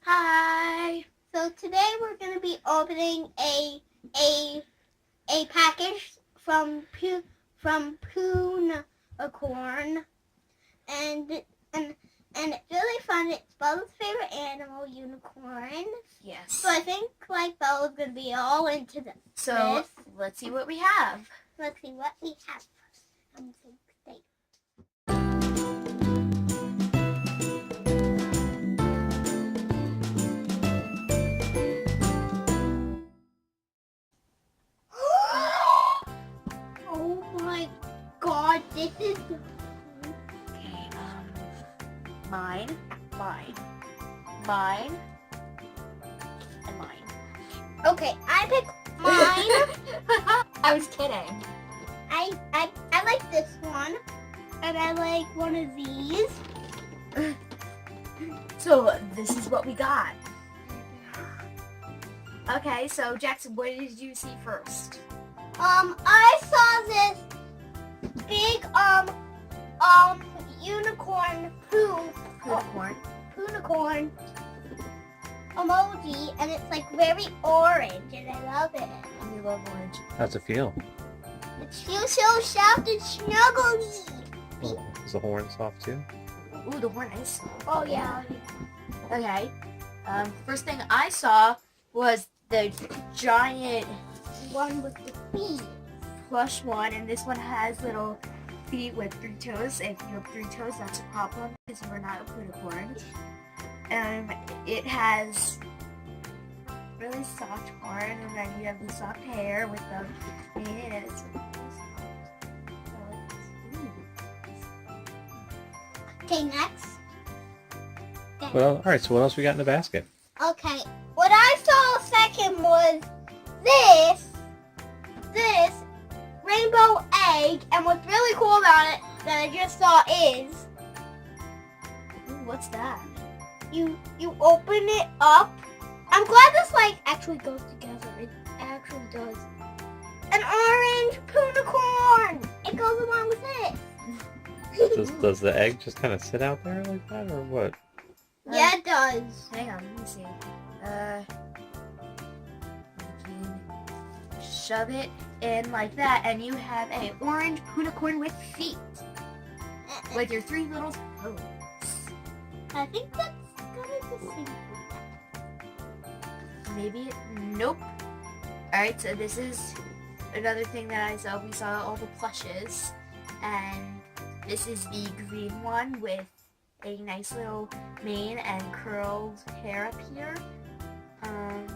Hi. So today we're going to be opening a package from Poo-nicorn, and it's really fun. It's Bella's favorite animal, unicorns. Yes. So I think Bella's going to be all into this. So let's see what we have. Let's see what we have first. I'm so excited. Oh my God, this is Okay, mine, and mine. okay. I pick mine. I was kidding. I like this one, and I like one of these. So this is what we got. Okay, so Jackson, what did you see first? I saw this big unicorn Poo-nicorn emoji, and it's like very orange, and I love it. We love orange. How's it feel? It feels so soft and snuggly. Oh, is the horn soft too? Ooh, the horn is. Oh yeah. Okay. First thing I saw was the giant One with the feet. plush one, and this one has little feet with 3 toes. If you have 3 toes, that's a problem because we're not a poo-nicorn. It has really soft horn, and then you have the soft hair with the mane in it. It's Okay, next. Well, alright, so what else we got in the basket? Okay, what I saw second was this rainbow egg, and what's really cool about it that I just saw is ooh, what's that? you open it up. I'm glad this actually goes together. It actually does. An orange Poo-nicorn. It goes along with it. Does the egg just kind of sit out there like that, or what? Yeah, it does. Hang on, let me see. You can shove it in like that, and you have a orange poo-nicorn with feet, with your 3 little toes. I think that's kind of the same. Maybe nope. Alright, so this is another thing that I saw. We saw all the plushes, and this is the green one with a nice little mane and curled hair up here. And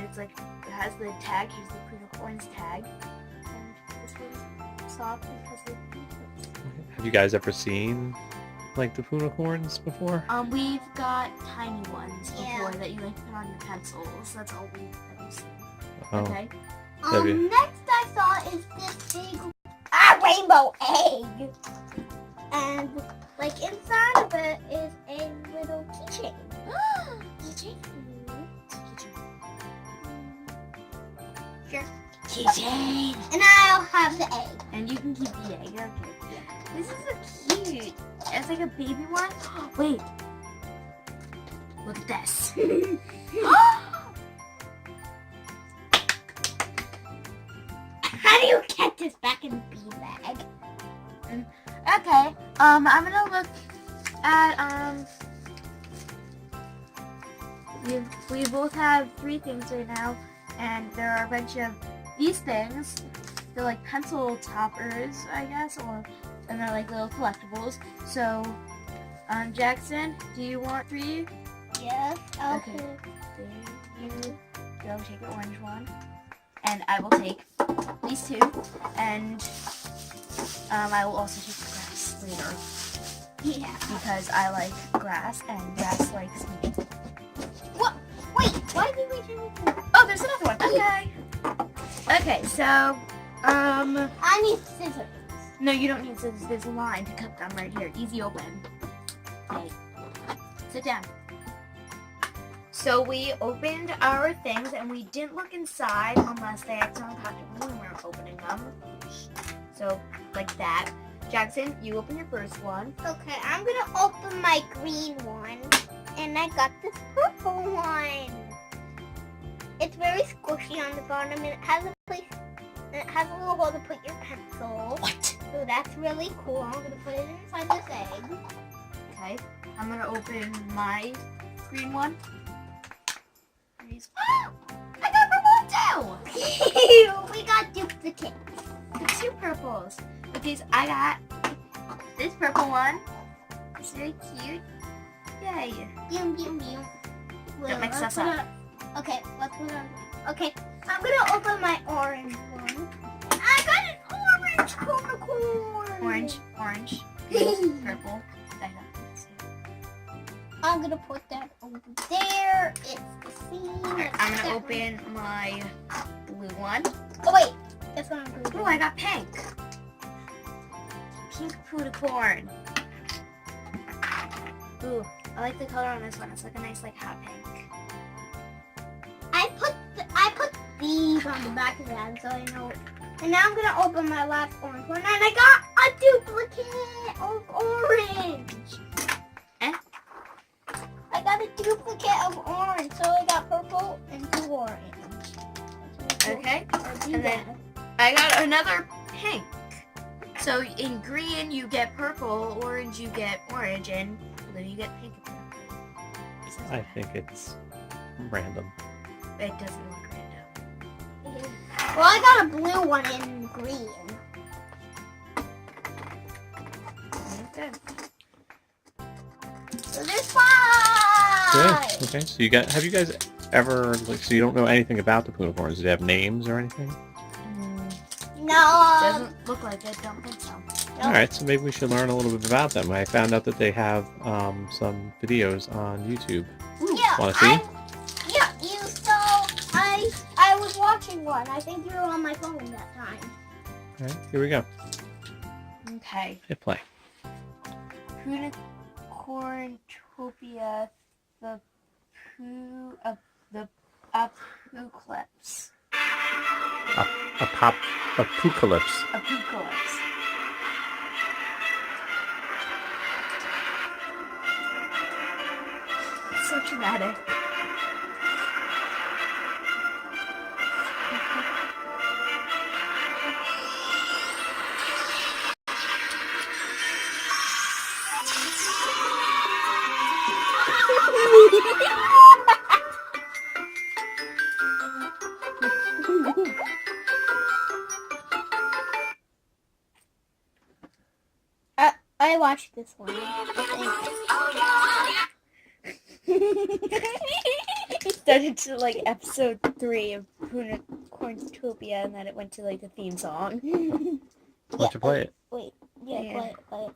it's like, it has the tag. Here's the poo-nicorns tag, and this one's soft because of the feet. Have you guys ever seen like the Poo-nicorns before? We've got tiny ones before Yeah. that you like put on your pencils. That's all we've ever seen. Oh, Okay. Have you- Next I saw is this big rainbow egg, and inside of it is a little keychain. Keychain. Sure. Keychain. And I'll have the egg. And you can keep the egg. Okay. This is so cute. It's like a baby one. Wait. Look at this. How do you get this back in the bee bag? Okay. I'm gonna look at we both have 3 things right now, and there are a bunch of these things. They're like pencil toppers, I guess, and they're like little collectibles. So, Jackson, do you want 3? Yes. Okay. You go take the orange one, and I will take these 2, and I will also take the grass later Yeah. because I like grass and grass likes me. What? Wait. Why did we do this? Oh, there's another one. Okay. Okay, so I need scissors. no, you don't need scissors. There's a line to cut them right here. Easy open. Okay. Sit down. So we opened our things, and we didn't look inside unless they accidentally popped open when we were opening them. So, like that. Jackson, you open your first one. Okay, I'm gonna open my green one. And I got this purple one. It's very squishy on the bottom and it has a little hole to put your pencil. What? So that's really cool. I'm gonna put it inside this egg. Okay, I'm gonna open my green one. Oh, I got purple too! We got duplicates. The two purples. Okay, so I got this purple one. It's very cute. Yay. Boom, boom, boom. Don't mix us up. Okay, let's put on. Okay, I'm gonna open my orange one. I got an orange unicorn. Orange, green, purple. I'm gonna put that over there. It's the scene. Alright, I'm gonna open my blue one. Oh wait, that's what I'm gonna do. Oh, I got pink. Pink Poo-nicorn. Ooh, I like the color on this one. It's like a nice like hot pink. I put these on the back of that so I know. And now I'm gonna open my last orange one, and I got a duplicate of orange. I got a duplicate of orange, so I got purple and blue orange. Okay, and then I got another pink. So in green you get purple, orange you get orange, and blue you get pink. I think it's random. It doesn't look random. Well, I got a blue one in green. Okay. So there's 5! Good. Okay, so have you guys ever, like, so you don't know anything about the Poo-nicorns? Do they have names or anything? No. Doesn't look like it. Don't think so. Nope. Alright, so maybe we should learn a little bit about them. I found out that they have some videos on YouTube. Yeah, Want to see? I was watching one. I think you were on my phone that time. Alright, here we go. Okay. Hit play. Poo-nicorntopia, the apocalypse. Apocalypse. Apocalypse. So dramatic. I watched this one. It started to like episode 3 of Poo-nicorntopia, and then it went to like the theme song. Why don't you play it? Wait, Yeah. play it.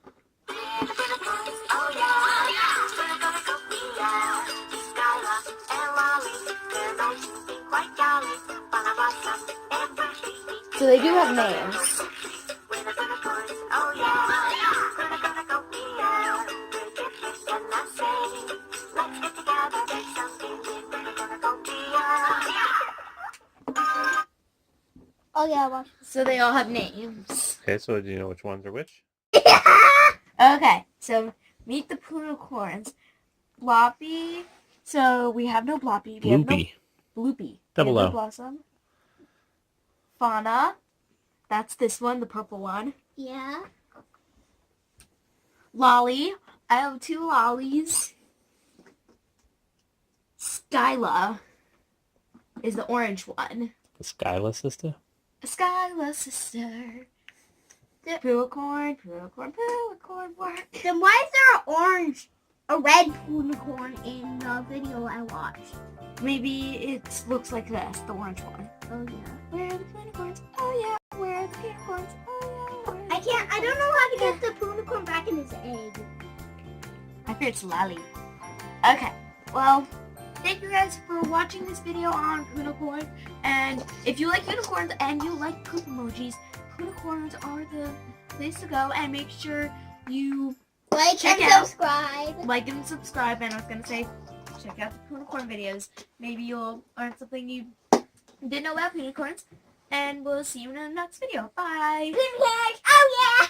So they do have names. Oh yeah, I watched this. So they all have names. Okay, so do you know which ones are which? Okay, so meet the Poo-nicorns. Bloppy. So we have no Bloppy. We have no Bloopy. Bloopy. Double we have O. no Blossom. Fauna. That's this one, the purple one. Yeah. Lolly. I have 2 lollies. Skyla is the orange one. The Skyla sister? Skyla sister. Poo-nicorn work. Then why is there a red unicorn in the video I watched? Maybe it looks like this, the orange one. Oh yeah. Where are the Poo-nicorns? Oh yeah, where are the unicorns? Oh yeah, where are I don't know how to get the Poo-nicorn back in his egg. I think it's Lolly. Okay, well, thank you guys for watching this video on Poo-nicorn. And if you like unicorns and you like poop emojis, Poo-nicorns are the place to go. And make sure you Like Check and out. subscribe. like and subscribe. And I was going to say, check out the Poo-nicorn videos. Maybe you'll learn something you didn't know about unicorns. And we'll see you in the next video. Bye! Poo-nicorns, oh yeah!